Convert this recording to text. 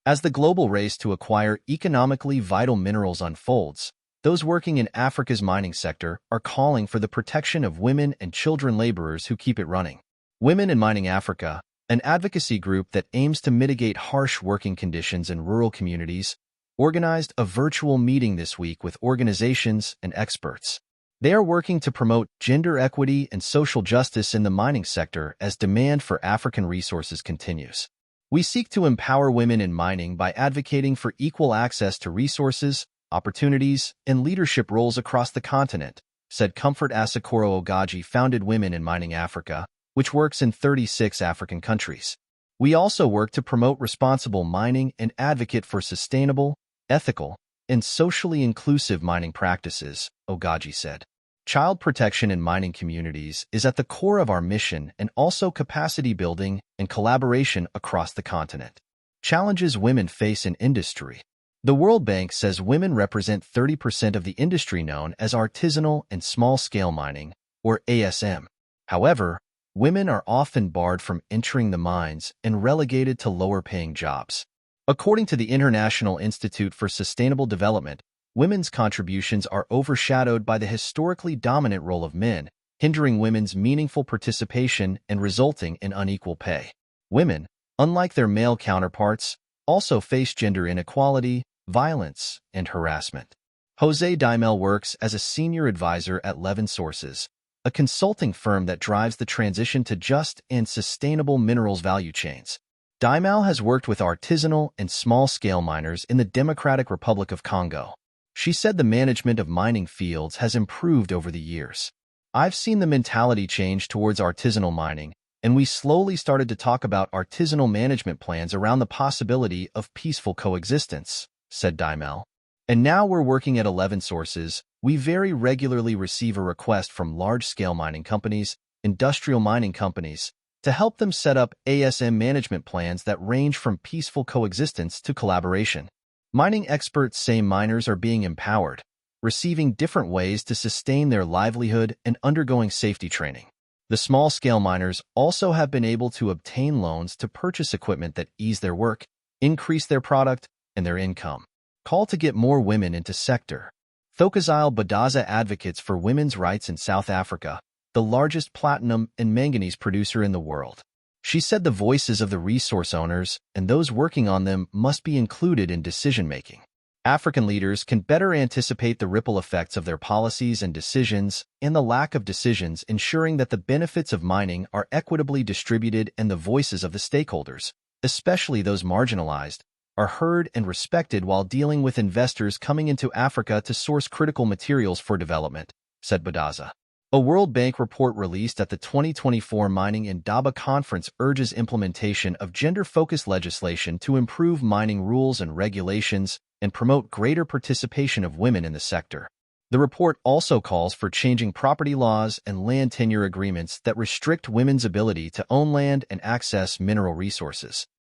As the global race to acquire economically vital minerals unfolds, those working in Africa's mining sector are calling for the protection of women and children laborers who keep it running. Women in Mining Africa, an advocacy group that aims to mitigate harsh working conditions in rural communities, organized a virtual meeting this week with organizations and experts. They are working to promote gender equity and social justice in the mining sector as demand for African resources continues. We seek to empower women in mining by advocating for equal access to resources, opportunities, and leadership roles across the continent, said Comfort Asakoro Ogaji founded Women in Mining Africa, which works in 36 African countries. We also work to promote responsible mining and advocate for sustainable, ethical, and socially inclusive mining practices, Ogaji said. Child protection in mining communities is at the core of our mission and also capacity building and collaboration across the continent. Challenges women face in industry. The World Bank says women represent 30% of the industry known as artisanal and small-scale mining, or ASM. However, women are often barred from entering the mines and relegated to lower-paying jobs. According to the International Institute for Sustainable Development, women's contributions are overshadowed by the historically dominant role of men, hindering women's meaningful participation and resulting in unequal pay. Women, unlike their male counterparts, also face gender inequality, violence, and harassment. Jose Daimel works as a senior advisor at Levin Sources, a consulting firm that drives the transition to just and sustainable minerals value chains. Daimel has worked with artisanal and small-scale miners in the Democratic Republic of Congo. She said the management of mining fields has improved over the years. I've seen the mentality change towards artisanal mining, and we slowly started to talk about artisanal management plans around the possibility of peaceful coexistence, said Daimel. And now we're working at 11 Sources. We very regularly receive a request from large-scale mining companies, industrial mining companies, to help them set up ASM management plans that range from peaceful coexistence to collaboration. Mining experts say miners are being empowered, receiving different ways to sustain their livelihood and undergoing safety training. The small-scale miners also have been able to obtain loans to purchase equipment that ease their work, increase their product, and their income. Call to get more women into sector. Thokozile Badaza advocates for women's rights in South Africa, the largest platinum and manganese producer in the world. She said the voices of the resource owners and those working on them must be included in decision-making. African leaders can better anticipate the ripple effects of their policies and decisions and the lack of decisions, ensuring that the benefits of mining are equitably distributed and the voices of the stakeholders, especially those marginalized, are heard and respected while dealing with investors coming into Africa to source critical materials for development, said Badaza. A World Bank report released at the 2024 Mining Indaba Conference urges implementation of gender-focused legislation to improve mining rules and regulations and promote greater participation of women in the sector. The report also calls for changing property laws and land tenure agreements that restrict women's ability to own land and access mineral resources.